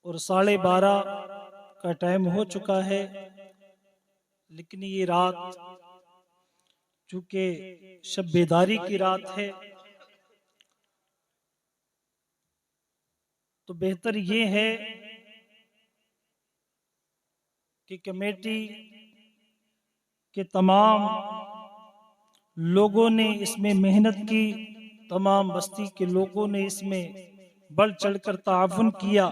और 12:30 का टाइम हो चुका है, लेकिन ये रात चूंकि शब बेदारी की रात है तो बेहतर ये है कि कमेटी के तमाम लोगों ने इसमें मेहनत की, तमाम बस्ती के लोगों ने इसमें बढ़ चढ़कर ताउन किया।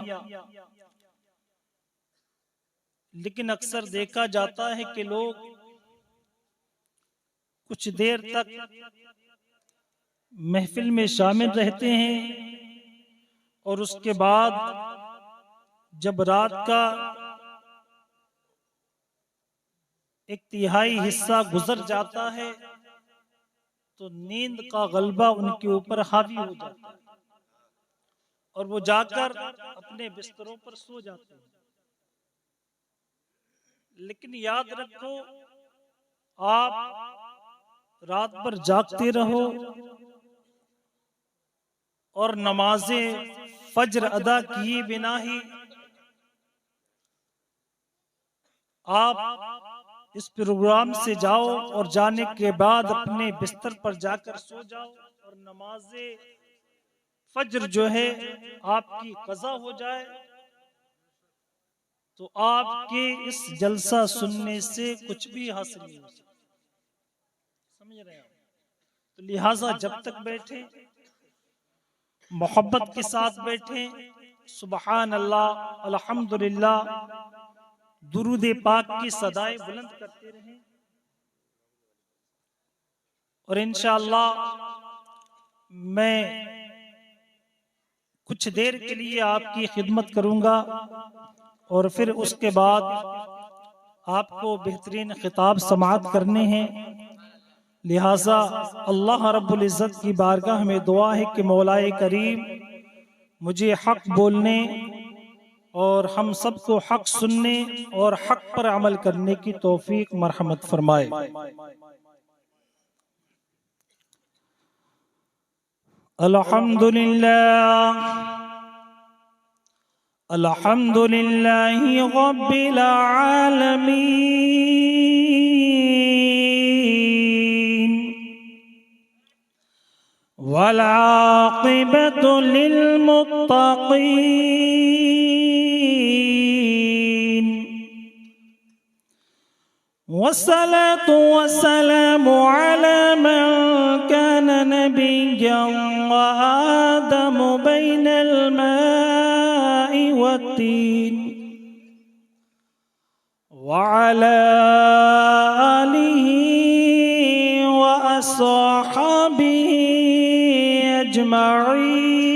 लेकिन अक्सर देखा जाता है कि लोग कुछ देर तक महफिल में शामिल रहते हैं और उसके बाद जब रात का 1/3 हिस्सा गुजर जाता है तो नींद का गलबा उनके ऊपर हावी हो जाता है और वो जाकर अपने बिस्तरों पर सो जाते हैं। लेकिन याद रखो, आप रात भर जागते रहो और नमाज़े फज्र अदा किए बिना ही आप इस प्रोग्राम से जाओ और जाने के बाद अपने बिस्तर पर जाकर सो जाओ और नमाज़े फज्र जो है आपकी कज़ा हो जाए, तो आपके इस जलसा सुनने से कुछ भी हासिल नहीं हो सकता। समझ रहे हैं? तो लिहाजा जब तक बैठे मोहब्बत के साथ बैठे, सुबहान अल्लाह, अल्हम्दुलिल्लाह, दुरूद पाक की सदाएं बुलंद करते रहें और इंशाअल्लाह मैं कुछ देर के लिए आपकी खिदमत करूंगा और फिर उसके बाद आपको बेहतरीन खिताब समाअत करने हैं। लिहाजा अल्लाह रब्बुल इज़्ज़त की बारगाह में दुआ है कि मौलाए करीम मुझे हक बोलने और हम सबको हक सुनने और हक पर अमल करने की तौफीक मरहमत फरमाए। अल्हम्दुलिल्लाह अल्हम्दुलिल्लाहि रब्बिल आलमीन वल आक़िबतु लिल मुत्तक़ीन वस्सलातु वस्सलामु अला मन कान नबिय्यन व आदमु बैनल माइ वत्तीन व अला आलिहि व अस्हाबिहि अजमईन।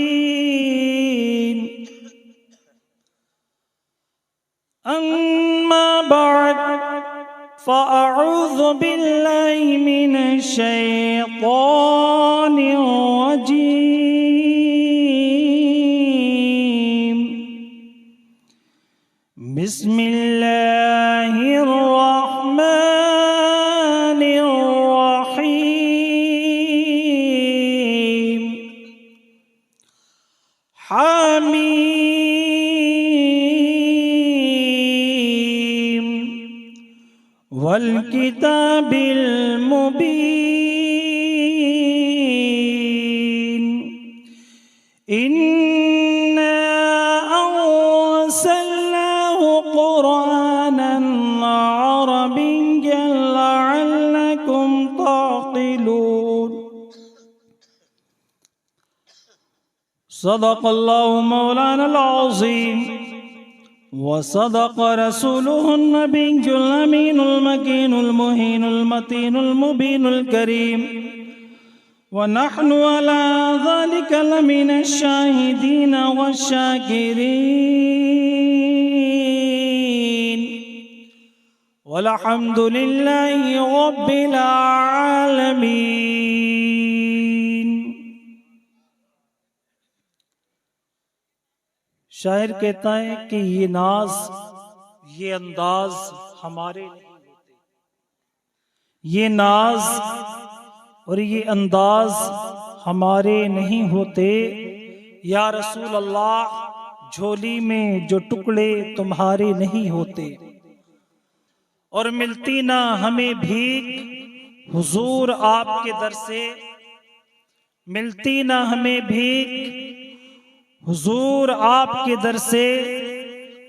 अम्मा बअद फ़अऊज़ु बिल्लाहि मिनश शैतानिर रजीम। बिस्मिल्लाहिर रहमानिर रहीम। हामीम वल किताबिल मुबीन। इन्ना अर्सलनाहु क़ुरआनन अरबिय्यन लअल्लकुम ताक़िलून। सदक़ल्लाहु मौलानल अज़ीम व सदक़ रसूलुहुन नबियुल अमीनुल मकीनुल मुहीनुल मतीनुल मुबीनुल करीम व नहनु अला ज़ालिका लमिनश शाहिदीन वश्शाकिरीन वल्हम्दुलिल्लाहि रब्बिल आलमीन। शायर कहता है कि ये नाज, ये अंदाज हमारे नहीं होते, ये नाज और ये अंदाज हमारे नहीं होते। या रसूल अल्लाह, झोली में जो टुकड़े तुम्हारे नहीं होते, और मिलती ना हमें भीख हुजूर आपके दर से, मिलती ना हमें भीख हुजूर आपके दर से,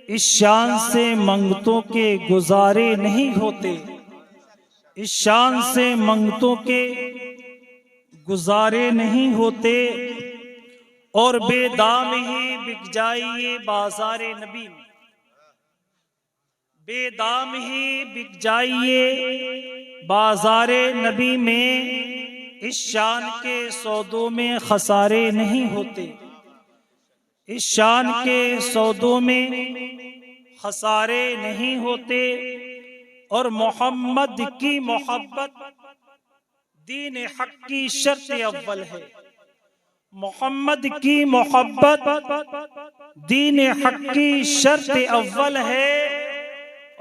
इस शान से मंगतों के गुजारे नहीं होते, इस शान से मंगतों के गुजारे नहीं होते। और बेदाम ही बिक जाइए बाजारे नबी में, बेदाम ही बिक जाइए बाजारे नबी में, इस शान के सौदों में खसारे नहीं होते, इस शान के सौदों में खसारे नहीं होते। और मोहम्मद की मोहब्बत दीन हक की शर्त अव्वल है, मोहम्मद की मोहब्बत दीन हक की शर्त अव्वल है।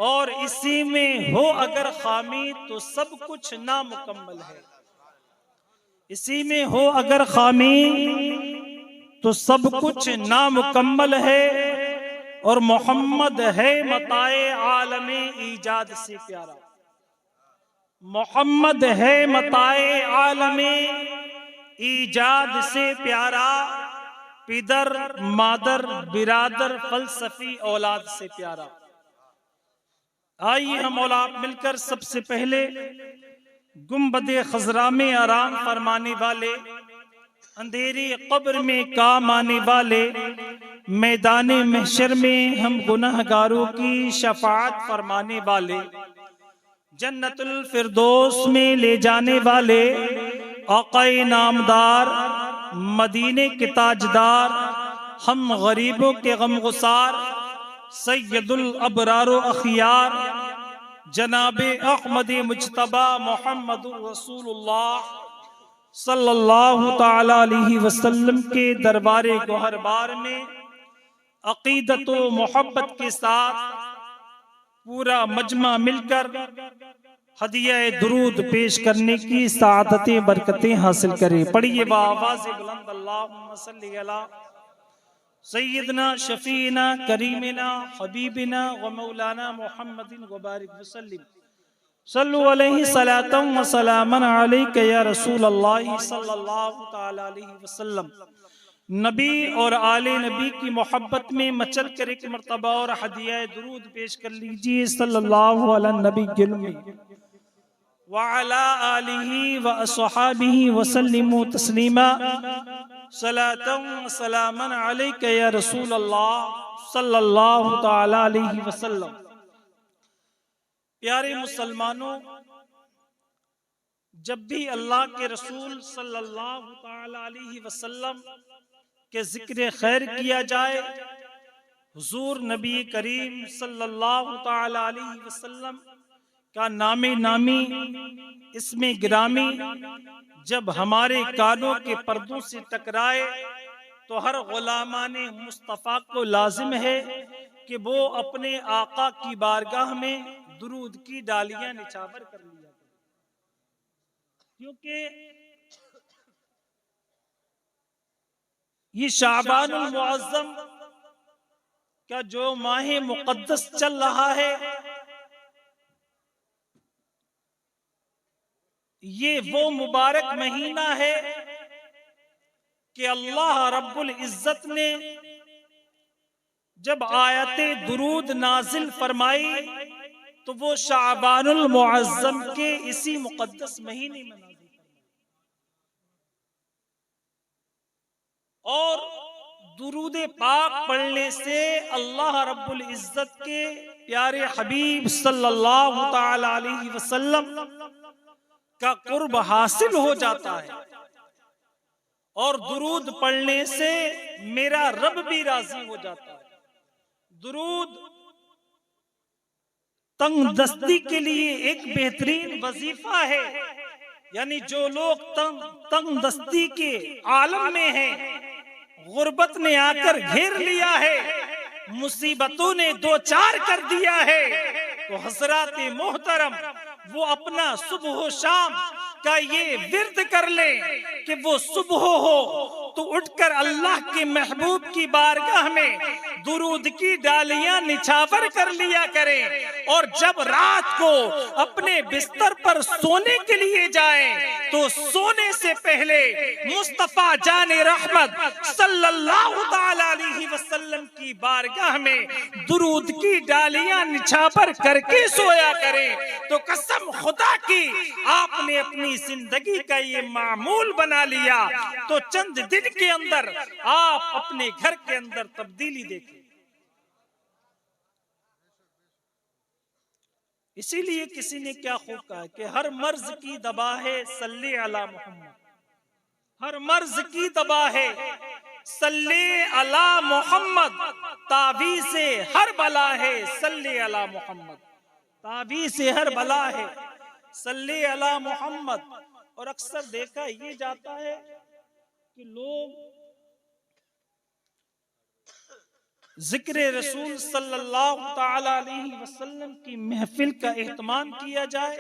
और इसी में हो अगर खामी तो सब कुछ नामुकम्मल है, इसी में हो अगर खामी तो सब कुछ नामुकम्मल है। और मोहम्मद है मताए आलमे ईजाद से प्यारा, मोहम्मद है मताए आलमे ईजाद से प्यारा, पिदर मादर बिरादर फलसफी औलाद से प्यारा। आइए हम और आप मिलकर सबसे पहले गुम्बदे खजरा में आराम फरमाने वाले, अंधेरी कब्र में काम आने वाले, मैदाने महशर में हम गुनाहगारों की शफाअत फरमाने वाले, जन्नतुल फिरदौस में ले जाने वाले आक़ाए नामदार, मदीने के ताजदार, हम गरीबों के गमगुसार, सैयदुल अबरारो अखियार, जनाबे अहमद मुज्तबा मोहम्मदुर रसूलुल्लाह सल्लल्लाहु ताला अलैहि वसल्लम के दरबारे गोहरबार में अकीदत व मोहब्बत के साथ पूरा मजमा मिलकर हदिया दुरूद पेश करने की सादतें बरकतें हासिल करें। पढ़िए बावाज़ बुलंद अल्लाहुम्मा सल्ली अला सय्यदना शफीना करीमिना हबीबिना व मौलाना मुहम्मदिन व बारिक वसल्लिम सल्लु अलैहि सलातम व सलामन अलैका या रसूल अल्लाह सल्लल्लाहु ताला अलैहि वसल्लम। नबी और आले नबी की मोहब्बत में मचल कर एक मर्तबा और हदिया दुरूद पेश कर लीजिए। सल्लल्लाहु अला नबी व अला आलिहि व अस्हाबिहि व सल्लिमु तस्लीमा सलातम व सलामन अलैका या रसूल अल्लाह सल्लल्लाहु ताला अलैहि वसल्लम। प्यारे मुसलमानों, जब भी अल्लाह के रसूल सल्लल्लाहु ताला अलैहि वसल्लम के जिक्र खैर किया जाए, हुजूर नबी करीम सल्लल्लाहु ताला अलैहि वसल्लम का नामे नामी इसमें गिरामी जब हमारे कानों के पर्दों से टकराए तो हर गुलामाने मुस्तफ़ा को लाजिम है कि वो अपने आका की बारगाह में दुरूद की डालियां निछावर कर लिया, क्योंकि ये शाबानुल मुअज़्ज़म का जो माह मुक़द्दस चल रहा है, ये वो मुबारक महीना है कि अल्लाह रब्बुल इज्जत ने जब आयते दुरूद नाजिल फरमाई तो वो शाबानुल मुअज़्ज़म के इसी मुक़द्दस महीने में नाजिल फरमाई। और दुरूद पाक पढ़ने से अल्लाह रब्बुल इज्जत के प्यारे हबीब सल्लल्लाहु ताला अलैहि वसल्लम का कुर्ब हासिल हो जाता है, और दुरूद पढ़ने से मेरा रब भी राजी हो जाता है। दुरूद तंग दस्ती के लिए एक बेहतरीन वजीफा है, यानी जो लोग तंग दस्ती के आलम में हैं, गुर्बत ने आकर घेर लिया है, मुसीबतों ने दो चार कर दिया है, तो हजरात मोहतरम वो अपना सुबह शाम का ये विर्द कर ले कि वो सुबह हो तो उठकर अल्लाह के महबूब की बारगाह में दुरूद की डालियां निछावर कर लिया करें। और जब रात को अपने बिस्तर पर सोने के लिए जाएं तो सोने से पहले मुस्तफा जाने रहमत सल्लल्लाहु ताला अलैहि वसल्लम की बारगाह में दुरूद की डालियां निछावर करके सोया करें। तो कसम खुदा की आपने अपनी जिंदगी का ये मामूल बना लिया तो चंद दिन के अंदर आप अपने घर के अंदर तब्दीली देखें। इसीलिए किसी ने क्या खूब कहा कि हर मर्ज की दवा है सल्ले अला मोहम्मद, हर मर्ज की दवा है सल्ले अला मोहम्मद, ताबीज़ से हर बला है सल्ले अला मोहम्मद, ताबीज़ से हर बला है सल्ले अला मोहम्मद। और अक्सर देखा ये जाता है कि लोग जिक्र रसूल सल्लल्लाहु ताला अलैहि वसल्लम की महफिल का एहतमाम किया जाए,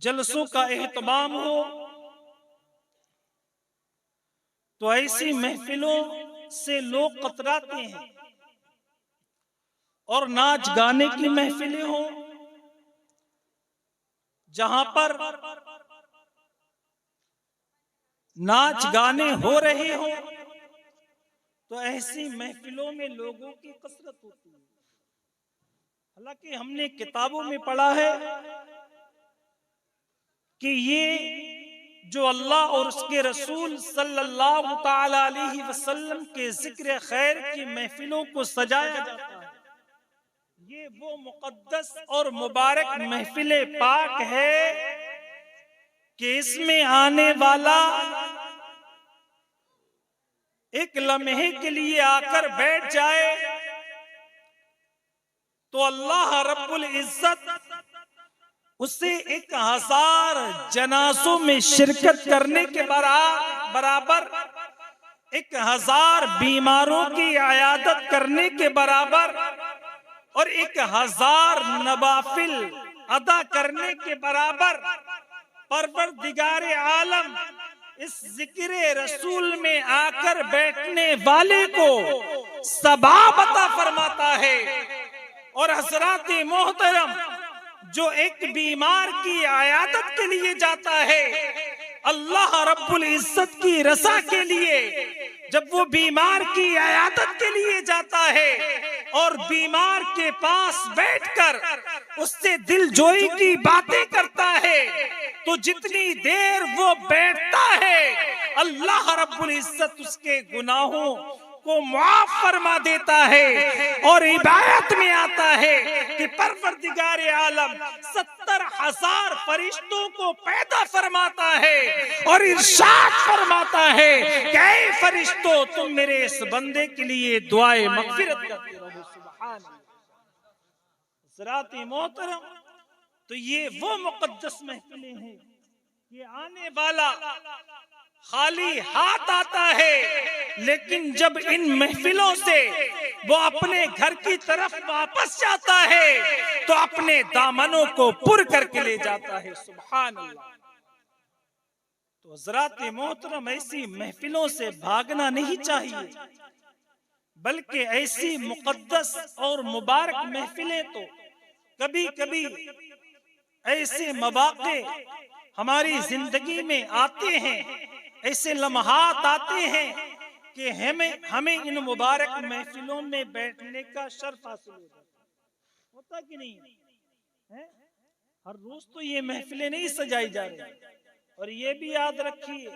जलसों का एहतमाम हो, तो ऐसी महफिलों से लोग कतराते हैं। और नाच गाने की महफिलें हो जहां पर नाच गाने हो रहे हो तो ऐसी महफिलों में लोगों की कसरत होती है। हालांकि हमने किताबों में पढ़ा है कि ये जो अल्लाह और उसके रसूल सल्लल्लाहु ताला अलैहि वसल्लम के जिक्र खैर की महफिलों को सजाया जाता है, ये वो मुकद्दस और मुबारक महफिले पाक है कि इसमें आने वाला एक लम्हे के लिए आकर बैठ जाए तो अल्लाह रब्बुल इज्जत उसे 1000 जनाजों में शिरकत करने के बराबर, 1000 बीमारों की आयादत करने के बराबर और 1000 नवाफिल अदा करने के बराबर परवरदिगारे आलम इस जिक्र रसूल में आकर बैठने वाले को सवाब अता फरमाता है। और हज़रात मोहतरम, जो एक बीमार की आयादत के लिए जाता है अल्लाह रब्बुल इज्जत की रज़ा के लिए, जब वो बीमार की आयादत के लिए जाता है और बीमार के पास बैठकर उससे दिलजोई की बातें करता है, तो जितनी देर वो बैठता है अल्लाह रब्बुल इज्जत उसके गुनाहों को माफ फरमा देता है। और इबादत में आता है कि परवरदिगारे आलम 70,000 फरिश्तों को पैदा फरमाता है और इरशाद फरमाता है कि ऐ फरिश्तों, तुम मेरे इस बंदे के लिए दुआए मगफिरत करते रहो। सुभान अल्लाह। हज़रात मोहतरम, तो ये वो मुकद्दस महफिलें हैं, ये आने वाला खाली हाथ आता है, लेकिन जब इन महफिलों से वो अपने घर की तरफ वापस जाता है तो अपने दामनों को पुर करके ले जाता है। सुभान अल्लाह। तो हज़रात मोहतरम, ऐसी महफिलों से भागना नहीं चाहिए, बल्कि ऐसी मुकद्दस और मुबारक महफिलें तो कभी कभी ऐसे मौके हमारी जिंदगी में आते हैं, ऐसे लम्हात आते हैं कि हमें इन मुबारक महफिलों में बैठने का शर्फ हासिल होता कि नहीं है? हर रोज तो ये महफिलें नहीं सजाई जा रही। और ये भी याद रखिए,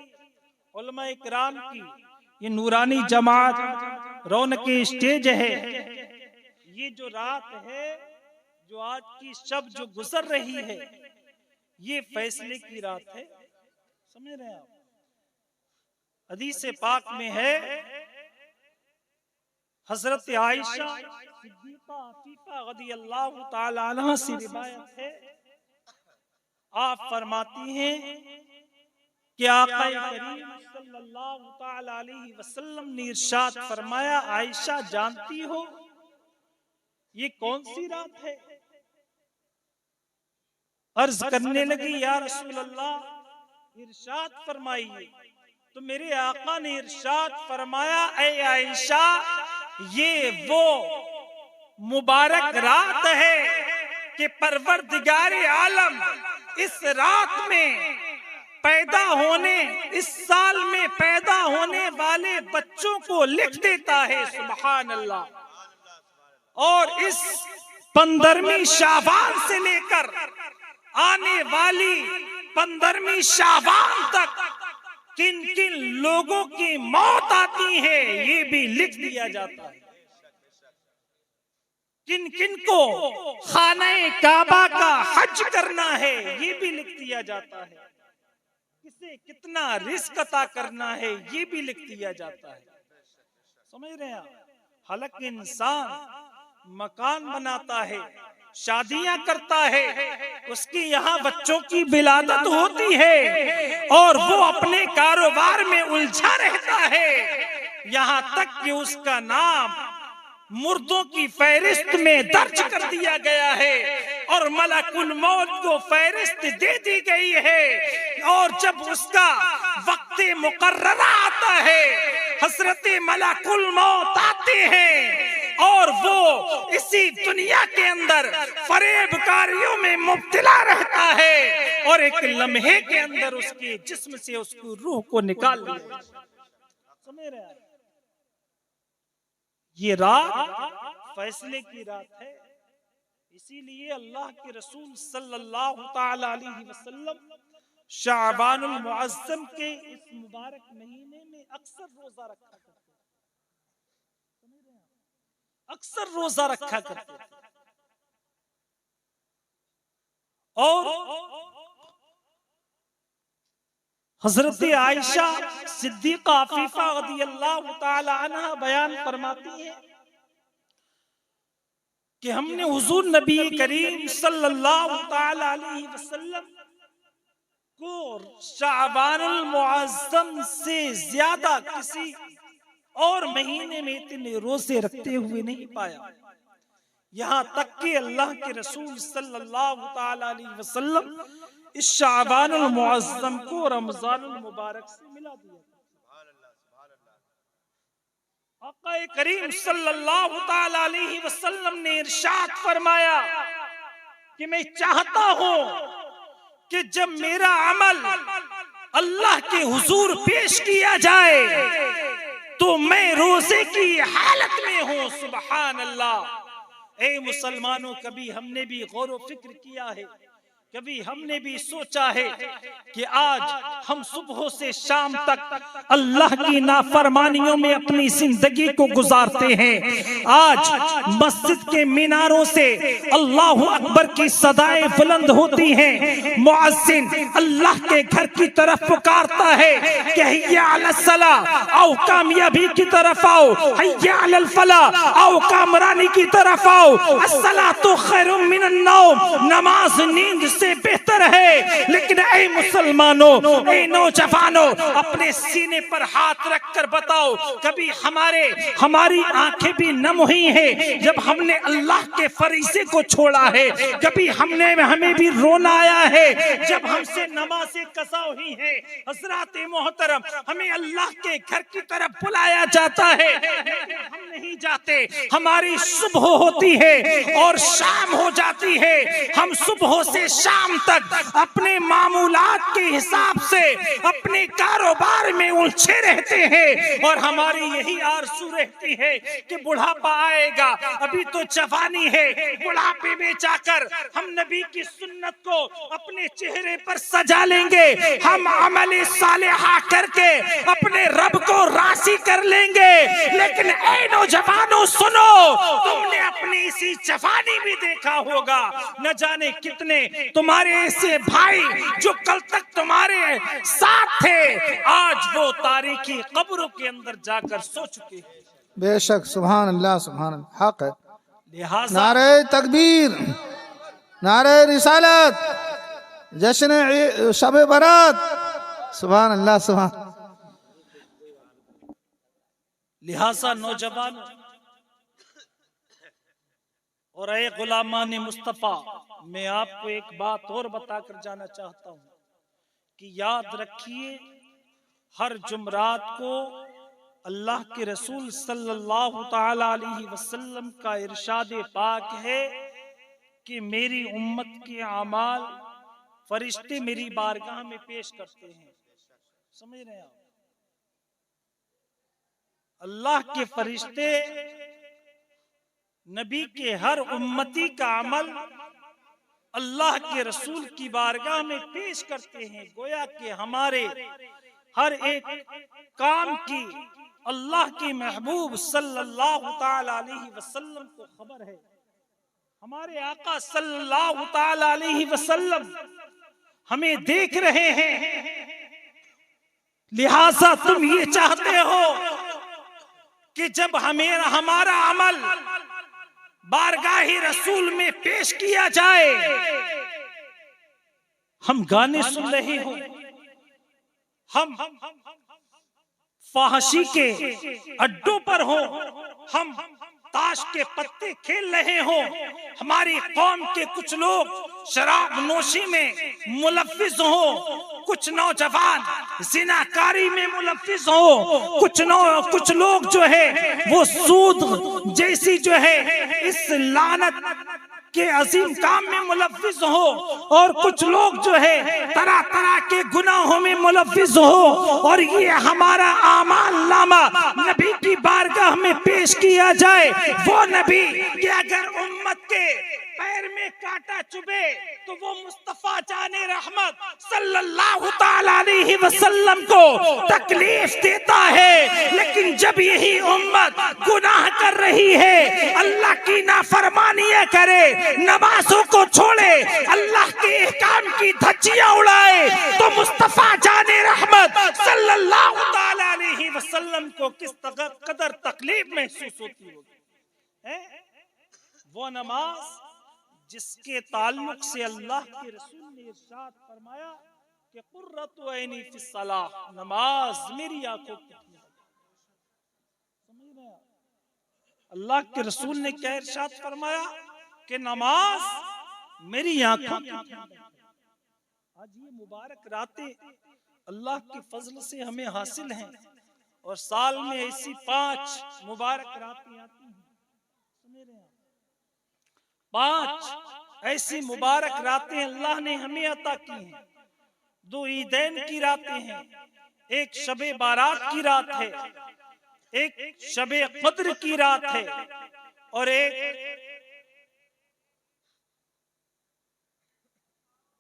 उलमा इकराम की ये नूरानी जमात रौनक स्टेज है, ये जो रात है, जो आज की शब जो गुजर रही है, ये फैसले की रात है। समझ रहे हैं आप? हदीस पाक में है, हजरत आयशा सिद्दीक़ा अफीफा रज़ियल्लाहु ताला अन्हा से रिवायत है, आप फरमाती हैं कि आका करीम सल्लल्लाहु ताला अलैहि वसल्लम ने इरशाद फरमाया, आयशा जानती हो ये कौन सी रात है? अर्ज करने लगी, या रसूल अल्लाह, इरशाद फरमाइए। तो मेरे आका ने इरशाद फरमाया, ऐ आयशा, ये वो मुबारक रात है कि परवरदिगारे आलम इस रात में पैदा होने, इस साल में पैदा होने वाले बच्चों को लिख देता है। सुभान अल्लाह। और इस 15वीं शाबान से लेकर आने वाली 15वीं शाबान तक किन किन लोगों की मौत आती है ये भी लिख दिया जाता है। किन किन को खाने काबा का हज करना है ये भी लिख दिया जाता है। किसे कितना रिस्क अता करना है ये भी लिख दिया जाता है। समझ रहे हैं? हालांकि इंसान मकान बनाता है, शादियां करता है, उसकी यहाँ बच्चों की विलादत होती है और वो अपने कारोबार में उलझा रहता है, यहाँ तक कि उसका नाम मुर्दों की फहरिस्त में दर्ज कर दिया गया है और मलकुल मौत को फहरिस्त दे दी गई है। और जब उसका वक्त मुकर्ररा आता है, हजरत मलकुल मौत आते हैं और वो इसी दुनिया के अंदर फरेबकारियों में मुब्तला रहता है और एक लम्हे के अंदर उसके जिस्म से उसकी रूह को निकाल लिया। समझ रहे हैं? ये रात फैसले की रात है। इसीलिए अल्लाह के रसूल सल्लल्लाहु ताला अलैहि वसल्लम शाबानुल मुअज्जम के इस मुबारक महीने में अक्सर रोजा रखा करते, अक्सर रोजा रखा करते। और हजरत आयशा सिद्दीका अफीफा रज़ियल्लाहु ताला अन्हा बयान फरमाती है कि हमने हुजूर नबी करीम सल्लल्लाहु ताला अलैहि वसल्लम को शाबानुल मुअज्जम से ज्यादा किसी और महीने में इतने रोजे रखते हुए नहीं पाया। यहाँ तक कि अल्लाह के रसूल सल्लल्लाहु ताला अलैहि वसल्लम इस शाबानुल मुअज्जम को रमजानुल मुबारक से मिला दिया। आका करीम सल्लल्लाहु ताला अलैहि वसल्लम ने इरशाद फरमाया कि मैं चाहता हूं कि जब मेरा अमल अल्लाह के हुजूर पेश किया जाए तो मैं रोजे की हालत में हूं। सुभान अल्लाह। ए मुसलमानों, कभी हमने भी गौर व फिक्र किया है, कभी हमने भी सोचा है कि आज हम सुबह से शाम तक अल्लाह की नाफरमानियों में अपनी जिंदगी को गुजारते हैं। आज मस्जिद के मीनारों से अल्लाहु अकबर की सदाएं बुलंद होती हैं, मुअज्जिन अल्लाह के घर की तरफ पुकारता है कि हय्या अलस सला, आओ कामयाबी की तरफ आओ, हय्या अलल फला, आओ कामरानी की तरफ आओ, अस्सलातु खैरुम मिनन नौम, नमाज नींद से बेहतर है। लेकिन ऐ मुसलमानों, ऐ नौजवानों, अपने सीने पर हाथ रखकर बताओ, कभी हमारी आंखें भी नम हुई हैं जब हमने अल्लाह के फरीज़े को छोड़ा है? कभी हमें भी रोना आया है जब हमसे नमाज़ें कज़ा हुई है? हज़रात मोहतरम, हमें अल्लाह के घर की तरफ बुलाया जाता है, हम नहीं जाते। हमारी सुबह होती है और शाम हो जाती है, हम सुबह से शाम तक अपने मामूलात के हिसाब से अपने कारोबार में उलझे रहते हैं और हमारी यही आरज़ू रहती है कि बुढ़ापा आएगा, अभी तो जवानी है, बुढ़ापे में जाकर हम नबी की सुन्नत को अपने चेहरे पर सजा लेंगे, हम अमल सालिहा करके अपने रब को राज़ी कर लेंगे। लेकिन ऐ नौजवानों सुनो, तुमने अपनी इसी जवानी में देखा होगा, न जाने कितने तुम्हारे ऐसे भाई जो कल तक तुम्हारे साथ थे, आज वो तारीखी कब्रों के अंदर जाकर सो चुके हैं। बेशक, सुभान अल्लाह, सुभान अल्लाह, हक है। लिहाजा नारे तकबीर, नारे रिसालत, जश्न शब बरात, सुभान अल्लाह, सुभान। लिहाजा नौजवान और ए गुलामान मुस्तफा, मैं आपको एक बात और बताकर जाना चाहता हूँ कि याद रखिए हर जुमरात को अल्लाह के रसूल सल्लल्लाहु ताला अलैहि वसल्लम का इरशाद पाक है कि मेरी उम्मत के अमाल फरिश्ते मेरी बारगाह में पेश करते हैं। समझ रहे हैं आप? अल्लाह के फरिश्ते नबी के हर उम्मती का अमल अल्लाह के रसूल की बारगाह में पेश करते हैं। गोया कि हमारे हर एक काम की अल्लाह के महबूब सल्लल्लाहु ताला अलैहि वसल्लम को खबर है। हमारे आका सल्लल्लाहु ताला अलैहि वसल्लम हमें देख रहे हैं, लिहाजा तुम ये चाहते हो कि जब हमारा अमल बारगाही रसूल में पेश किया जाए, हम गाने सुन रहे हो, हम फाहशी के अड्डों पर हो, हम ताश के पत्ते खेल रहे हो, हमारी कौम के कुछ लोग शराब नोशी में मुलव्विस हो, कुछ नौजवान जिनाकारी में मुलव्विस हो, कुछ लोग जो है वो सूद जैसी जो है इस लानत के अजीम काम में मुलव्विस हो, और कुछ लोग जो है तरह तरह के गुनाहों में मुलव्विस हो, और ये हमारा आमाल नामा नबी की बारगाह में पेश किया जाए। वो नबी कि अगर उम्मत के पैर में कांटा चुभे तो वो मुस्तफा जाने रहमत सल्लल्लाहु ताला अलैहि वसल्लम को तकलीफ देता है, लेकिन जब यही उम्मत गुनाह कर रही है, अल्लाह की नाफरमानियां करे, नमाजों को छोड़े, अल्लाह के अहकाम की धज्जियां उड़ाए, तो मुस्तफा जाने रहमत सल्लल्लाहु ताला अलैहि वसल्लम को किस कदर तकलीफ महसूस होती होगी। वो नमाज जिसके ताल्लुक से अल्लाह के रसूल ने इरशाद फरमाया कि कुर्रतु ऐनी फिस्सलाह, नमाज मेरी आंखों की ठंडक। समझ रहे हैं? अल्लाह के रसूल ने क्या इरशाद फरमाया कि नमाज मेरी आंखों की ठंडक। आज ये मुबारक रातें अल्लाह के फजल से हमें हासिल हैं, और साल में ऐसी 5 मुबारक रातें आती हैं। समझ रहे हैं? 5 ऐसी मुबारक रातें अल्लाह ने हमें अता की हैं। 2 ईदैन की रातें हैं, एक शबे बारात की रात है, एक शबे कद्र की रात है, और एक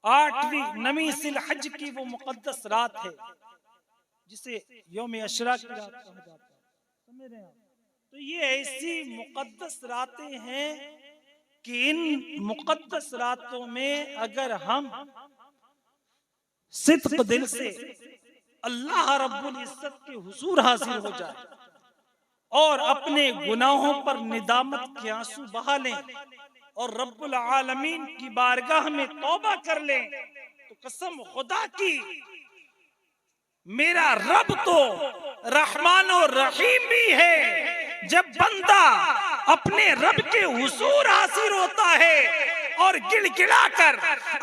8वीं नमी सिल हज की वो मुकद्दस रात है जिसे यौम अशरा की रात कहा जाता है। समझ रहे हैं? तो ये ऐसी मुकद्दस रातें हैं कि इन मुकद्दस रातों में अगर हम सिद्क दिल से अल्लाह रब्बुल इज्जत के हुजूर हाजिर हो जाए और अपने गुनाहों पर निदामत के आंसू बहा लें और रब्बुल आलमीन की बारगाह में तौबा कर लें, तो कसम खुदा की मेरा रब तो रहमान और रहीम भी है। जब बंदा अपने रब के हुजूर हाजिर होता है और गिड़गिड़ाकर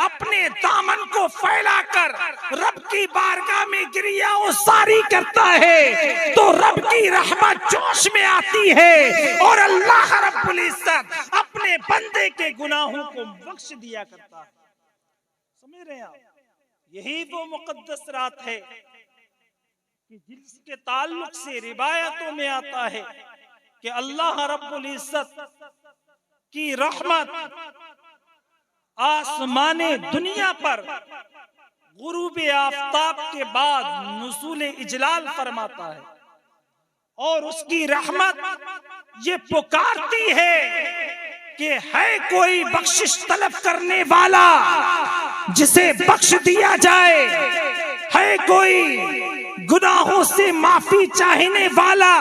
अपने दामन को फैलाकर रब की बारगाह में गिरियाओसारी करता है, तो रब की रहमत जोश में आती है और अल्लाह रब्बुल इज्जत अपने बंदे के गुनाहों को बख्श दिया करता है। समझ रहे हैं आप? यही वो मुकद्दस रात है कि जिसके ताल्लुक से रिवायतों में आता है कि अल्लाह रब्बुल इज्जत की रहमत आसमाने दुनिया पर गुरूब आफताब के बाद नुज़ूल इजलाल फरमाता है, और उसकी रहमत ये पुकारती है कि है कोई बख्शिश तलब करने वाला जिसे बख्श दिया जाए, है कोई गुनाहों से माफी चाहने वाला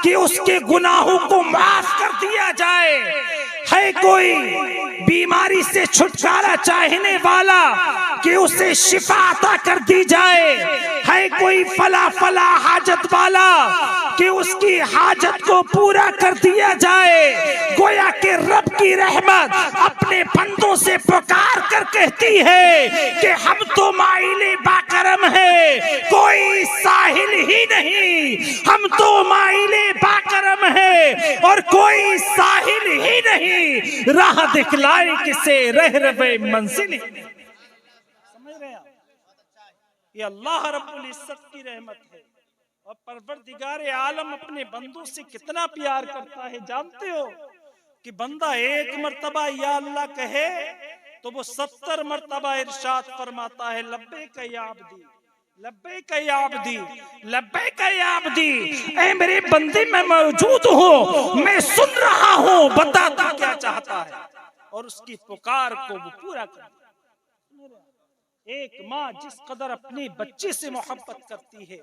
कि उसके गुनाहों को माफ कर दिया जाए, है कोई बीमारी से छुटकारा चाहने वाला कि उसे शिफा अता कर दी जाए, है कोई फला फला हाजत वाला कि उसकी हाजत को पूरा कर दिया जाए। गोया के रब की रहमत अपने बंदों से पुकार कर कहती है कि हम तो माइले बाकरम है, कोई साहिल ही नहीं, हम तो माइले बाकरम है और कोई साहिल ही नहीं, राह दिखलाए किसे रह रबे मंजिल। समझ रहे आप? ये अल्लाह रब्बुल इज्जत की रहमत है। और परवरदिगार आलम अपने बंदों से कितना प्यार करता है जानते हो कि बंदा एक मर्तबा या अल्लाह कहे तो वो 70 मर्तबा इरशाद फरमाता है लब्बैक या अब्दी, लब्बैक या अब्दी, लब्बैक या अब्दी। ऐ मेरे बंदे मैं मौजूद हूँ, मैं सुन रहा हूँ, बता तू क्या चाहता है। और उसकी पुकार को वो पूरा कर। एक माँ जिस कदर अपने बच्चे से मोहब्बत करती है,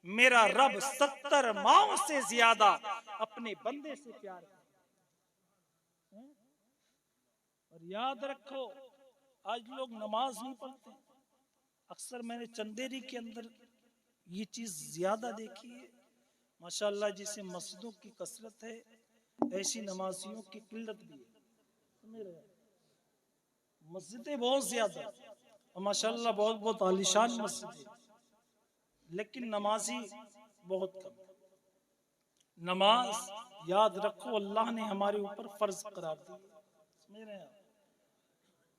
मेरा रब 70 माओं से ज्यादा अपने बंदे से प्यार करता है। और याद रखो आज लोग नमाज नहीं पढ़ते। अक्सर मैंने चंदेरी के अंदर ये चीज ज्यादा देखी है। माशाअल्लाह जिसे मस्जिदों की कसरत है, ऐसी नमाजियों की किल्लत भी है। मस्जिदें बहुत ज्यादा और माशाअल्लाह बहुत बहुत आलीशान मस्जिद है, लेकिन नमाजी बहुत कम। नमाज याद रखो अल्लाह ने हमारे ऊपर फर्ज करार दी, समझ रहे हैं?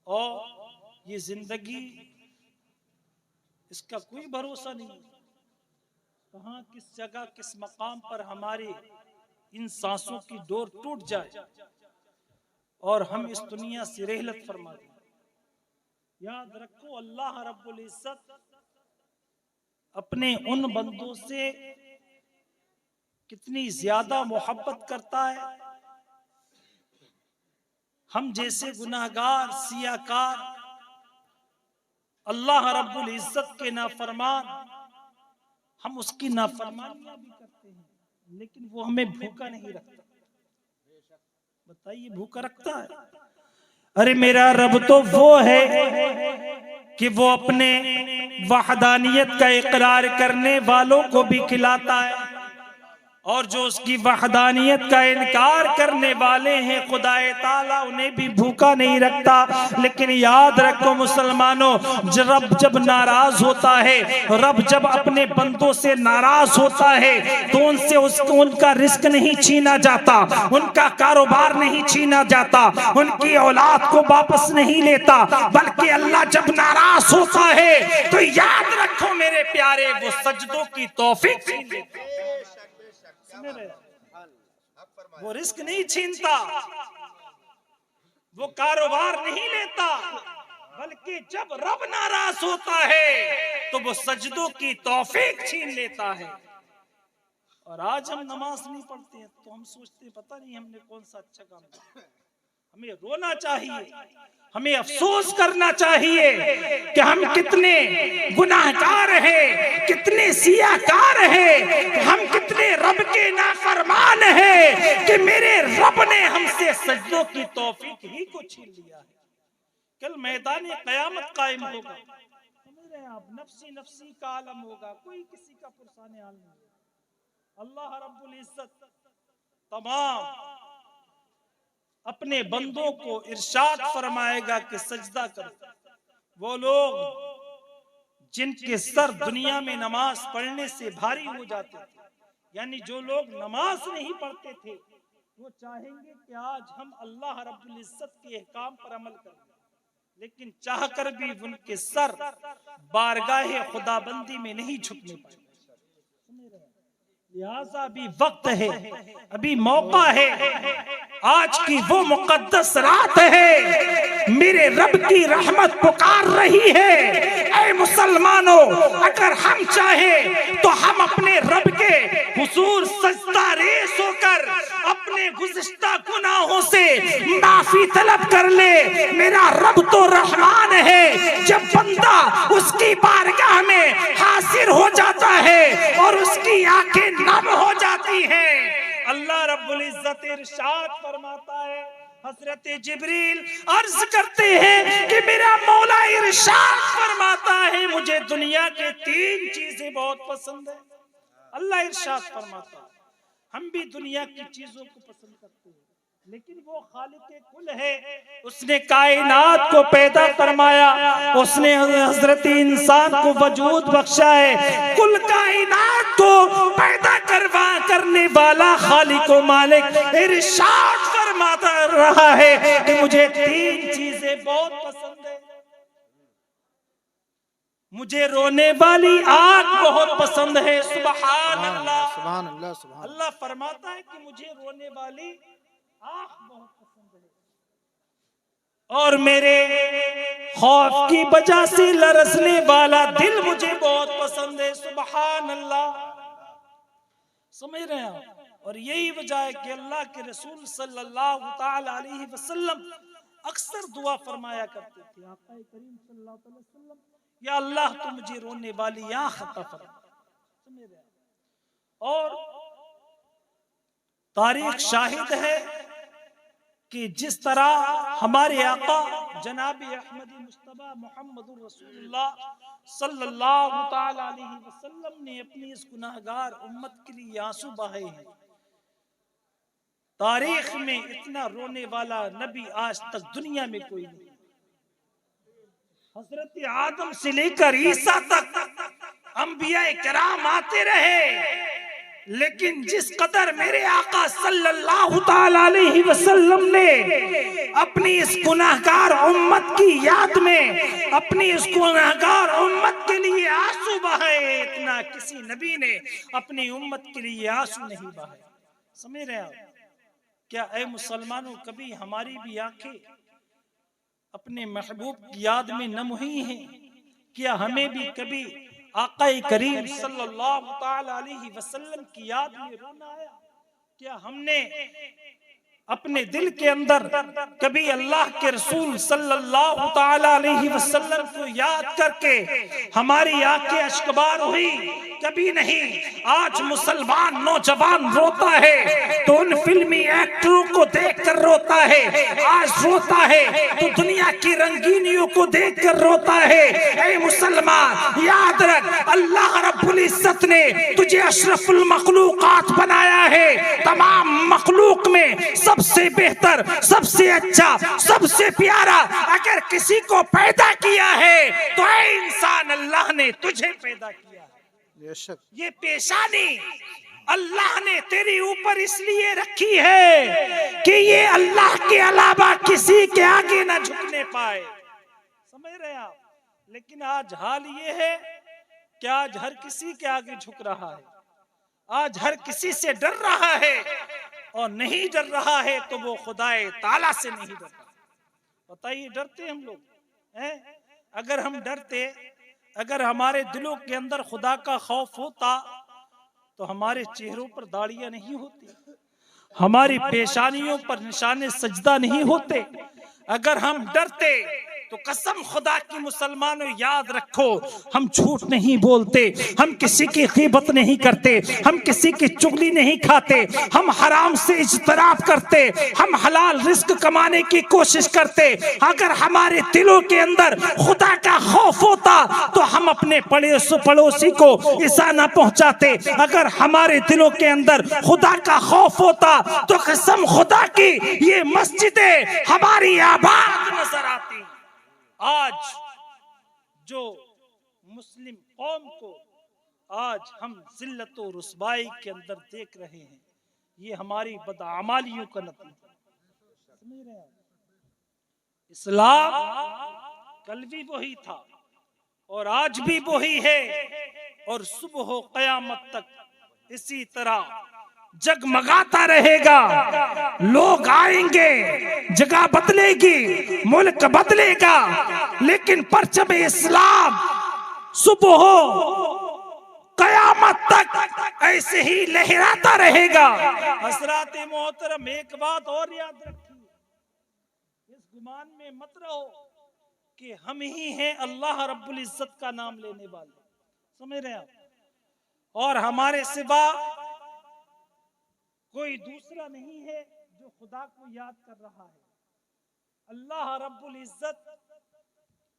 और ये जिंदगी इसका कोई भरोसा नहीं, कहाँ किस जगह किस मकाम पर हमारे इन सांसों की डोर टूट जाए और हम इस दुनिया से रहलत फरमा दें। याद रखो अल्लाह रब्बुल इज्जत अपने उन बंदों से कितनी ज्यादा मोहब्बत करता है। हम जैसे गुनाहगार सियाकार अल्लाह रब्बुल इज्जत के नाफरमान, हम उसकी नाफरमानियां भी करते हैं, लेकिन वो हमें भूखा नहीं रखता। बताइए भूखा रखता है? अरे मेरा रब तो वो है कि वो अपने वहदानियत का इकरार करने वालों को भी खिलाता है और जो उसकी वहदानियत का इनकार करने वाले हैं खुदाए ताला उन्हें भी भूखा नहीं रखता। लेकिन याद रखो मुसलमानों, रब जब नाराज होता है, रब जब अपने बंदों से नाराज होता है तो उनसे उनका रिस्क नहीं छीना जाता, उनका कारोबार नहीं छीना जाता, उनकी औलाद को वापस नहीं लेता, बल्कि अल्लाह जब नाराज होता है तो याद रखो मेरे प्यारे वो सजदों की तौफीक छीन लेता। वो रिस्क नहीं छीनता, वो कारोबार नहीं लेता, बल्कि जब रब नाराज होता है तो वो सजदों की तौफीक छीन लेता है। और आज हम नमाज नहीं पढ़ते हैं तो हम सोचते हैं पता नहीं हमने कौन सा अच्छा काम किया। हमें रोना चाहिए, हमें अफसोस करना चाहिए कि हम कितने गुनाहगार हैं, कितने सियाकार हैं, हम कितने रब के नाफरमान हैं कि मेरे रब ने हमसे सजदों की तौफीक ही को छीन लिया है। कल मैदान क़यामत कायम होगा, समझ रहे हैं आप? नफ्सी नफ्सी का आलम होगा, कोई किसी का पुरसाने हाल नहीं होगा। अल्लाह रब्बुल इज्जत तमाम अपने बंदों को इरशाद फरमाएगा कि सजदा करो। वो लोग जिनके सर दुनिया में नमाज पढ़ने से भारी हो जाते थे, यानी जो लोग नमाज नहीं पढ़ते थे, वो चाहेंगे कि आज हम अल्लाह रब्बुल इज्जत के अहकाम पर अमल करें, लेकिन चाहकर भी उनके सर बारगाहे खुदाबंदी में नहीं झुकने पाए। लिहाजा अभी वक्त है, अभी मौका है, आज की वो मुकद्दस रात है, मेरे रब की रहमत पुकार रही है। ऐ मुसलमानों, अगर हम चाहें तो हम अपने रब के हुजूर सजदा रेस होकर अपने गुज़िश्ता गुनाहों से माफी तलब कर ले। मेरा रब तो रहमान है, जब बंदा उसकी बारगाह में हाजिर हो जाता है और उसकी आंखें नम हो जाती हैं, अल्लाह रब्बुल इज्जत इरशाद फरमाता है हजरत जिब्रील अर्ज करते हैं कि मेरा मौला इरशाद फरमाता है मुझे दुनिया के 3 चीजें बहुत पसंद है। अल्लाह इरशाद फरमाता है, हम भी दुनिया की चीजों को पसंद करते हैं, लेकिन वो खालिक कुल है, उसने कायनात को पैदा फरमाया, उसने हजरत इंसान को वजूद बख्शा है, कुल कायनात को पैदा करने वाला खालिक व मालिक इरशाद फरमाता रहा है कि मुझे 3 चीजें बहुत पसंद है। मुझे रोने वाली आंख बहुत पसंद है। सुभान अल्लाह, सुभान अल्लाह, सुभान अल्लाह फरमाता है कि मुझे रोने वाली आंख बहुत पसंद है और मेरे खौफ की वजह से लरसने वाला दिल मुझे बहुत पसंद है। सुभान अल्लाह, समझ रहे हैं आप? और यही वजह है कि अल्लाह के रसूल सल्लल्लाहु ताला अलैहि वसल्लम अक्सर दुआ फरमाया करते थे, आका करीम सल्लल्लाहु अलैहि वसल्लम, या अल्लाह तू मुझे रोने वाली आंख अता फरमा। समझ रहे हैं? और तारीख शाहिद है कि जिस तरह हमारे आका जनाब अहमद मुस्तफा मोहम्मद रसूलुल्लाह सल्लल्लाहु ताला अलैहि वसल्लम ने अपनी इस गुनाहगार उम्मत के लिए आंसू बहाए हैं, तारीख में इतना रोने वाला नबी आज तक दुनिया में कोई नहीं। हजरत आदम से लेकर ईसा तक अंबिया किराम आते रहे, लेकिन जिस कदर मेरे आका सल्लल्लाहु ताला अलैहि वसल्लम ने अपनी इस गुनाहगार उम्मत की याद में अपनी इस गुनाहगार उम्मत के लिए आंसू बहाए, इतना किसी नबी ने अपनी उम्मत के लिए आंसू नहीं बहाए। समझ रहे आप? क्या ऐ मुसलमानों, कभी हमारी भी आंखें अपने महबूब की याद में नम हुई हैं? क्या हमें भी कभी आका करीम सल्लल्लाहु ताला अलैहि वसल्लम की याद में रोना आया? क्या हमने अपने दिल के अंदर कभी अल्लाह के रसूल सल्लल्लाहु ताला अलैहि वसल्लम को याद करके हमारी आंखें अश्कबार हुई? कभी नहीं। आज मुसलमान नौजवान रोता है तो उन फिल्मी एक्टरों को देखकर रोता है, आज रोता है तो दुनिया की रंगीनियों को देखकर रोता है। ऐ मुसलमान याद रख, अल्लाह रब्बुल इज्जत ने तुझे अशरफुल मखलूकात बनाया है, तमाम मखलूक में सबसे बेहतर, सबसे अच्छा, सबसे प्यारा अगर किसी को पैदा किया है तो ऐ इंसान अल्लाह ने तुझे पैदा किया। ये पेशानी अल्लाह ने तेरे ऊपर इसलिए रखी है कि ये अल्लाह के अलावा किसी के आगे ना झुकने पाए। समझ रहे आप? लेकिन आज हाल ये है कि आज हर किसी के आगे झुक रहा है, आज हर किसी से डर रहा है, और नहीं डर रहा है तो वो खुदाए ताला से नहीं डरता। बताइए, डरते हम लोग हैं? अगर हम डरते, अगर हमारे दिलों के अंदर खुदा का खौफ होता तो हमारे चेहरों पर दाढ़ियां नहीं होती, हमारी पेशानियों पर निशाने सजदा नहीं होते। अगर हम डरते तो कसम खुदा की मुसलमानों याद रखो, हम झूठ नहीं बोलते, हम किसी की ग़ीबत नहीं करते, हम किसी की चुगली नहीं खाते, हम हराम से इज्तनाब करते, हम हलाल रिस्क कमाने की कोशिश करते। अगर हमारे दिलों के अंदर खुदा का खौफ होता तो हम अपने पड़ोसी को ईज़ा न पहुंचाते। अगर हमारे दिलों के अंदर खुदा का खौफ होता तो कसम खुदा की ये मस्जिदें हमारी आबाद नजर आती। आज जो मुस्लिम कौम को आज हम जिल्लत और रुसवाई के अंदर देख रहे हैं, ये हमारी बदआमालियों का नतीजा। समझ रहे हैं? इस्लाम कल भी वही था और आज भी वही है, और सुबह क़यामत तक इसी तरह जगमगाता रहेगा। लोग आएंगे, जगह बदलेगी, मुल्क बदलेगा, लेकिन परचम इस्लाम सुबह क़यामत तक ऐसे ही लहराता रहेगा। हज़रात मोहतरम, एक बात और याद रखिए, इस गुमान में मत रहो कि हम ही हैं अल्लाह रब्बुल इज्जत का नाम लेने वाले। समझ रहे हैं आप? और हमारे सिवा कोई दूसरा नहीं है जो खुदा को याद कर रहा है। अल्लाह रब्बुल इज्जत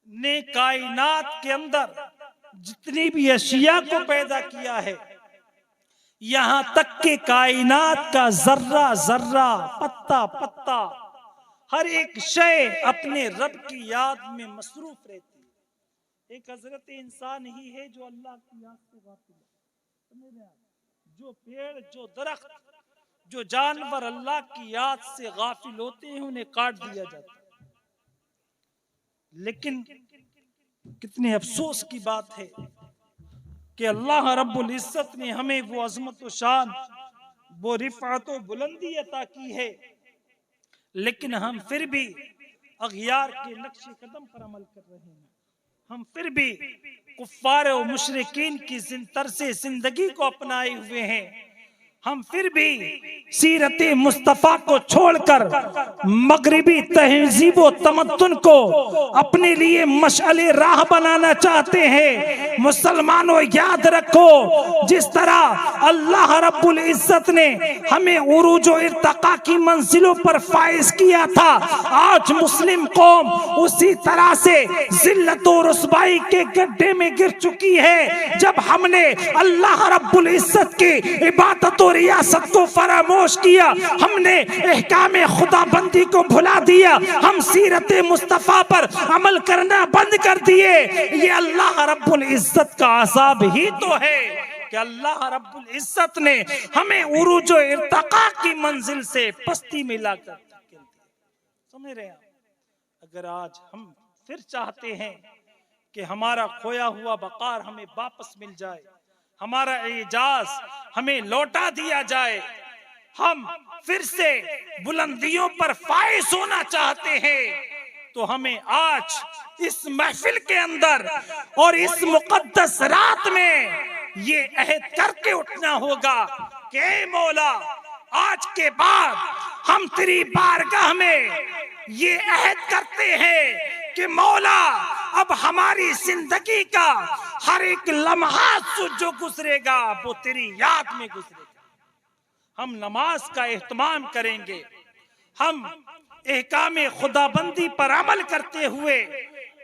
ने कायनात के अंदर जितनी भी अशिया को पैदा किया है, यहां तक के कायनात का जर्रा जर्रा, पत्ता पत्ता, हर एक शय अपने रब की याद में मसरूफ रहती है। एक हजरत इंसान ही है जो अल्लाह की याद से गाफिल है। जो पेड़, जो दरख्त, जो जानवर अल्लाह की याद से गाफिल होते हैं उन्हें काट दिया जाता है। लेकिन कितने अफसोस की बात है कि अल्लाह रब्बुल इज्जत ने हमें वो अजमत व शान, वो रिफ़अत व बुलंदी अता की है, लेकिन हम फिर भी अग़ियार के नक्शे कदम पर अमल कर रहे हैं। हम फिर भी कुफ़ार और मुशरिकीन की तर्ज़े जिंदगी को अपनाए हुए हैं। हम फिर भी सीरत मुस्तफ़ा को छोड़कर मगरिबी तहजीब व तमद्दुन को अपने लिए मशअले राह बनाना चाहते हैं। मुसलमानों याद रखो, जिस तरह अल्लाह रब्बुल इज्जत ने हमें उरूज व इर्तिका की मंजिलों पर फाइज किया था, आज मुस्लिम कौम उसी तरह से जिल्लत व रुसवाई के गड्ढे में गिर चुकी है। जब हमने अल्लाह रब्बुल इज्जत की इबादत रियासत को फरामोश किया, हमने अहकामे खुदाबंदी को भुला दिया, हम सीरत मुस्तफा पर अमल करना बंद कर दिए। ये अल्लाह रब्बुल इज्जत का अज़ाब ही तो है कि अल्लाह रब्बुल इज्जत ने हमें उरूज व इर्तिका की मंजिल से पस्ती में लाकर समझ रहे हैं। अगर आज हम फिर चाहते हैं कि हमारा खोया हुआ वक़ार हमें वापस मिल जाए, हमारा एजाज हमें लौटा दिया जाए, हम फिर से बुलंदियों पर फाइज होना चाहते हैं, तो हमें आज इस महफिल के अंदर और इस मुकद्दस रात में ये अहद करके उठना होगा कि ऐ मौला, आज के बाद हम तेरी बारगाह में ये अहद करते हैं कि मौला, अब हमारी जिंदगी का हर एक लम्हा जो गुजरेगा वो तेरी याद में गुजरेगा। हम नमाज का एहतमाम करेंगे, हम एहकामे खुदाबंदी पर अमल करते हुए,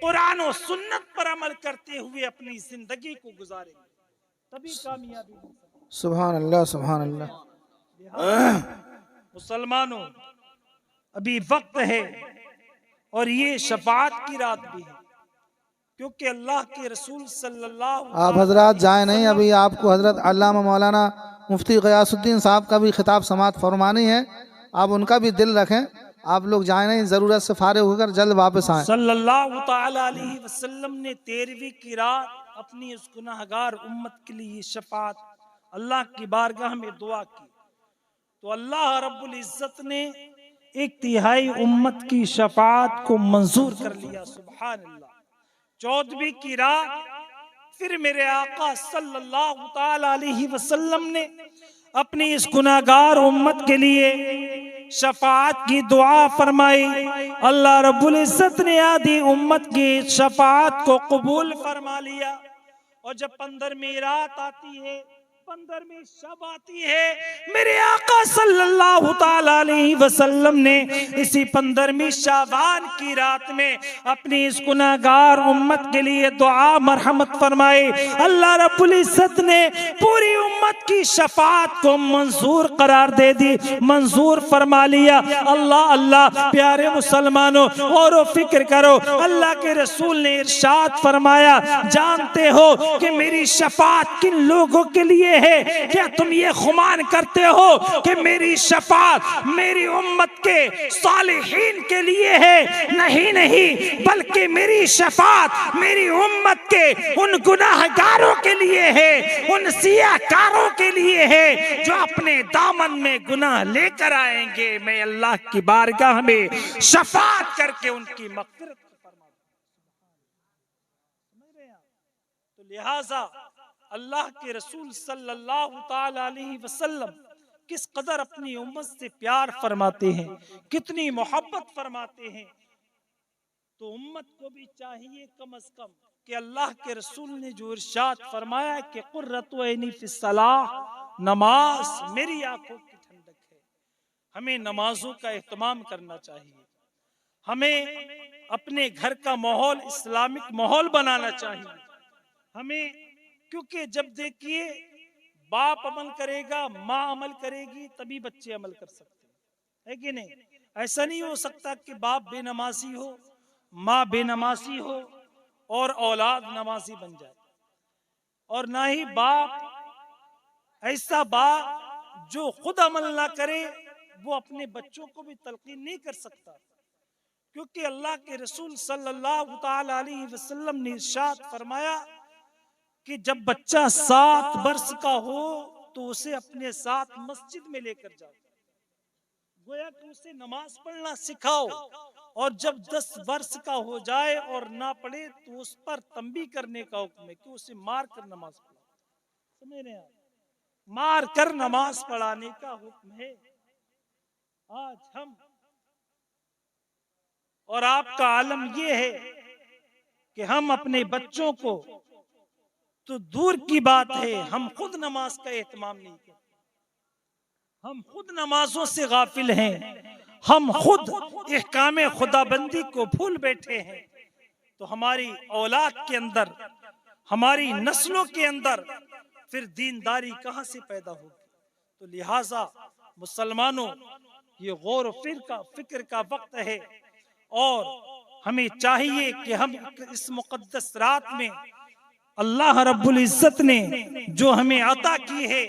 कुरान और सुन्नत पर अमल करते हुए अपनी जिंदगी को गुजारेंगे, तभी कामयाबी होगी। सुभान अल्लाह, सुभान अल्लाह। मुसलमानों, अभी वक्त है और ये शफाअत की रात भी है, क्योंकि अल्लाह के रसूल सल्लल्लाहु आप हजरात जाए नहीं, अभी आपको हजरत अल्लामा मौलाना मुफ्ती ग़ियासुद्दीन साहब का भी खिताब समात फरमानी है, आप उनका भी दिल रखें। आप लोग जाए नहीं, जरूरत से फारिग होकर जल्द वापस आए। सल्लल्लाहु तआला अलैहि वसल्लम ने 13वीं की रात अपनी उस गुनाहगार उम्मत के लिए शफाअत अल्लाह की बारगाह में दुआ की, तो अल्लाह रब्बुल इज्जत ने 1/3 उम्मत की शफाअत को मंजूर कर लिया। सुभान अल्लाह। 14वीं की रात फिर मेरे आका सल्लल्लाहु तआला अलैहि वसल्लम ने अपनी इस गुनाहगार उम्मत के लिए शफाअत की दुआ फरमाई। अल्लाह रब्बुल इज्जत ने आधी उम्मत की शफाअत को कबूल फरमा लिया। और जब 15वीं रात आती है, 15वीं शब आती है, मेरे आका सल्लल्लाहु तआला अलैहि वसल्लम ने इसी 15वीं शाबान की रात में अपनी इस गुनाहगार उम्मत के लिए दुआ मरहमत फरमाई। अल्लाह रब्बुल इज्जत ने पूरी उम्मत की शफाअत को मंजूर करार दे दी, मंजूर फरमा लिया। अल्लाह अल्लाह, प्यारे मुसलमानों, और फिक्र करो, अल्लाह के रसूल ने इरशाद फरमाया, जानते हो कि मेरी शफाअत किन लोगों के लिए है? क्या तुम ये खुमान करते हो कि मेरी शफाअत मेरी उम्मत के सालिहीन के लिए है? नहीं नहीं, बल्कि मेरी शफाअत मेरी उम्मत के उन गुनाहगारों के लिए है, उन सियाकारों के लिए है जो अपने दामन में गुनाह लेकर आएंगे। मैं अल्लाह की बारगाह में शफाअत करके उनकी मग़फ़िरत फरमा। तो लिहाजा अल्लाह के रसूल सल्लल्लाहु तआला अलैहि वसल्लम किस कदर अपनी उम्मत से प्यार फरमाते हैं, कितनी मोहब्बत फरमाते हैं, तो उम्मत को भी चाहिए कम अज कम कि अल्लाह के रसूल ने जो इरशाद फरमाया कि कुर्रतु ऐनी फिस्सलाह, नमाज मेरी आंखों की ठंडक है, हमें नमाजों का एहतमाम करना चाहिए, हमें अपने घर का माहौल इस्लामिक माहौल बनाना चाहिए हमें, क्योंकि जब देखिए बाप अमल करेगा, माँ अमल करेगी, तभी बच्चे अमल कर सकते हैं, है कि नहीं? ऐसा नहीं हो सकता कि बाप बेनमाजी हो, माँ बेनमाजी हो और औलाद नमाजी बन जाए। और ना ही बाप ऐसा बाप जो खुद अमल ना करे वो अपने बच्चों को भी तलकीन नहीं कर सकता, क्योंकि अल्लाह के रसूल सल्लल्लाहु ताला अलैहि वसल्लम ने इरशाद फरमाया कि जब बच्चा 7 वर्ष का हो तो उसे अपने साथ मस्जिद में लेकर जाओ, गोया कि उसे नमाज पढ़ना सिखाओ। और जब 10 वर्ष का हो जाए और ना पढ़े तो उस पर तंबी करने का हुक्म है कि उसे मार कर नमाज पढ़ाओ। समझ रहे हैं आप? मार कर नमाज पढ़ाने का हुक्म है। आज हम और आपका आलम ये है कि हम अपने बच्चों को, तो दूर की बात है हम खुद नमाज का एहतमाम नहीं करते, हम खुद नमाजों से गाफिल हैं, हम खुद इहकाम खुदाबंदी को भूल बैठे हैं। तो हमारी औलाद के अंदर, हमारी नस्लों के अंदर फिर दीनदारी कहां से पैदा होगी? तो लिहाजा मुसलमानों, ये गौर फिक्र का वक्त है और हमें चाहिए कि हम इस मुकद्दस रात में अल्लाह रब्बुल इज्जत ने जो हमें अता की है,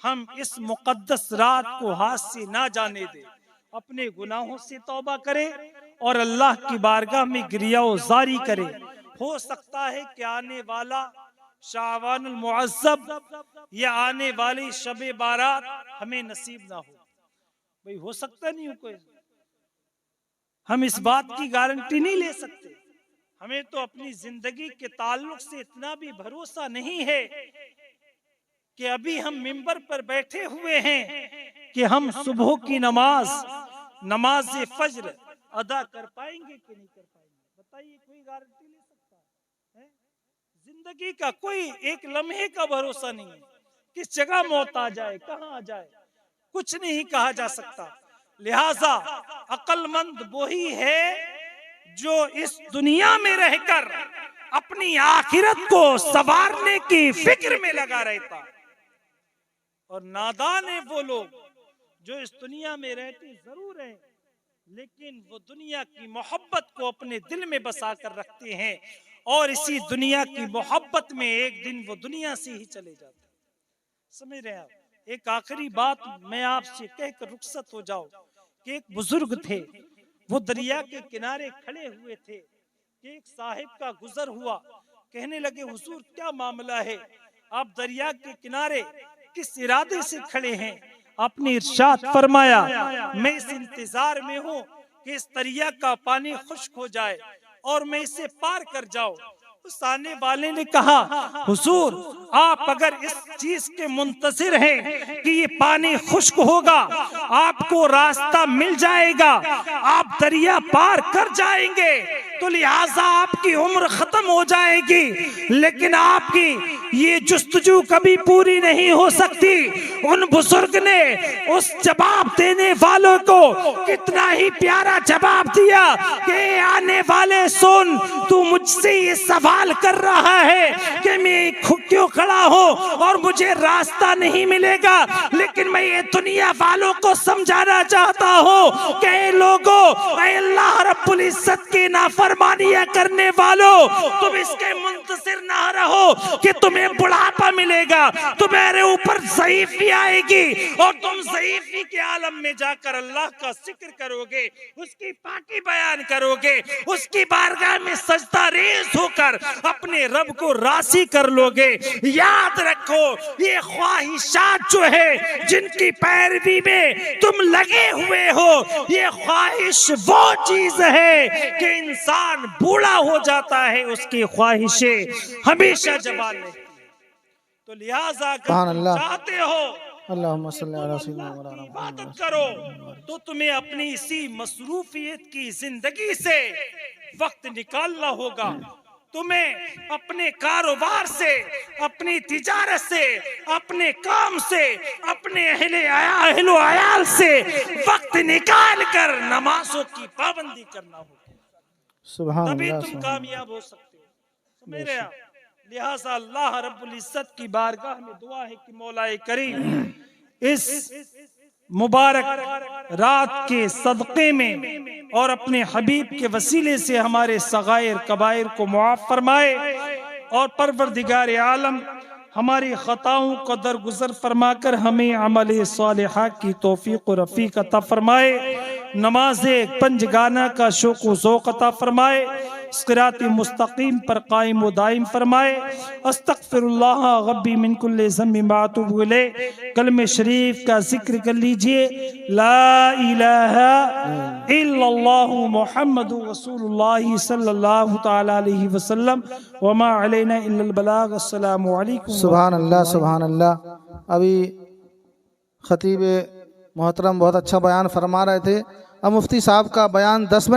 हम इस मुकद्दस रात को हाथ से ना जाने दें, अपने गुनाहों से तौबा करें और अल्लाह की बारगाह में गिरियाज़ारी करें। हो सकता है कि आने वाला शाबानुल मुअज़्ज़ब या आने वाली शबे बारात हमें नसीब ना हो। भाई हो सकता नहीं हो कोई, हम इस बात की गारंटी नहीं ले सकते। हमें तो अपनी जिंदगी के ताल्लुक से इतना भी भरोसा नहीं है कि अभी हम मिंबर पर बैठे हुए हैं कि हम सुबह की नमाज फज्र अदा कर पाएंगे कि नहीं कर पाएंगे। बताइए, कोई गारंटी ले सकता है? जिंदगी का कोई एक लम्हे का भरोसा नहीं है, किस जगह मौत आ जाए, कहां आ जाए, कुछ नहीं कहा जा सकता। लिहाजा अक्लमंद वही है जो इस दुनिया में रहकर अपनी आखिरत को संवारने की फिक्र में लगा रहता, और नादान है वो लोग जो इस दुनिया में रहते जरूर हैं लेकिन वो दुनिया की मोहब्बत को अपने दिल में बसा कर रखते हैं और इसी दुनिया की मोहब्बत में एक दिन वो दुनिया से ही चले जाते हैं। समझ रहे हैं आप? एक आखिरी बात मैं आपसे कहकर रुखसत हो जाऊं कि एक बुजुर्ग थे, वो दरिया के किनारे खड़े हुए थे कि एक साहिब का गुजर हुआ। कहने लगे, हुजूर क्या मामला है, आप दरिया के किनारे किस इरादे से खड़े हैं? आपने इरशाद फरमाया, मैं इस इंतजार में हूँ कि इस दरिया का पानी खुश्क हो जाए और मैं इसे पार कर जाऊं। उस आने वाले ने कहा, हुजूर आप अगर इस चीज के मुंतजिर हैं कि ये पानी खुश्क होगा, आपको रास्ता मिल जाएगा, आप दरिया पार कर जाएंगे, तो लिहाजा आपकी उम्र खत्म हो जाएगी, लेकिन आपकी ये जुस्तजू कभी पूरी नहीं हो सकती। उन बुजुर्ग ने उस जवाब देने वालों को कितना ही प्यारा जवाब दिया कि आने वाले सुन, तू मुझसे ये सवाल कर रहा है कि मैं क्यों खड़ा हूँ और मुझे रास्ता नहीं मिलेगा, लेकिन मैं ये दुनिया वालों को समझाना चाहता हूँ कि लोगों, अल्लाह रब्बुल इज्जत की नाफरमानियां करने वालों, तुम इसके मुंतजिर ना रहो कि तुम्हें बुढ़ापा मिलेगा, तुम्हारे ऊपर ज़ईफ़ी आएगी और तुम ज़ईफ़ी के आलम में जाकर अल्लाह का जिक्र करोगे, उसकी पाकी बयान करोगे, उसकी बारगाह में सजदा रेज़ होकर अपने रब को राज़ी कर लोगे। याद रखो, ये ख्वाहिशात जो है जिनकी पैरवी में तुम लगे हुए हो, ये ख्वाहिश वो चीज है कि इंसान बूढ़ा हो जाता है, उसकी ख्वाहिशें हमेशा जवान रहती है। तो लिहाजा अगर चाहते हो इबादत करो तो तुम्हें अपनी इसी मसरूफियत की जिंदगी से वक्त निकालना होगा। तुम्हें अपने कारोबार से, अपनी तिजारत से, अपने काम से, अपने अहलो अयाल से वक्त निकाल कर नमाजों की पाबंदी करना होगा, सुभान तभी अल्लाह, तुम सुभान कामयाब हो सकते हो। मेरे यहाँ लिहाजा अल्लाह रब्बुल इज्जत की बारगाह में दुआ है कि मौलाए करीम इस मुबारक रात के सदक़े में और अपने हबीब के वसीले से हमारे सगायर कबायर को मुआफ़ फरमाए और परवरदिगार आलम हमारी खताओं को दरगुजर फरमाकर हमें अमल सालिहा की तौफीक और रफ़ीक अता फरमाए, नमाज़े पंजगाना का शौक़ व ज़ौक़ अता फरमाए, सिराते मुस्तकीम पर कायम व दायम फरमाए। अस्तग़फिरुल्लाह रब्बी मिन कुल्लि ज़म्बिन व अतूबु इलैह। कलमे शरीफ का जिक्र कर लीजिए, ला इलाहा इल्लल्लाहु मुहम्मदुर रसूलुल्लाह सल्लल्लाहु तआला अलैहि वसल्लम व मा अलैना इल्लल बलाग। अस्सलामु अलैकुम। सुभान अल्लाह, सुभान अल्लाह। अभी खतीब मोहतरम बहुत अच्छा बयान फरमा रहे थे। अब मुफ्ती साहब का बयान 10 मिनट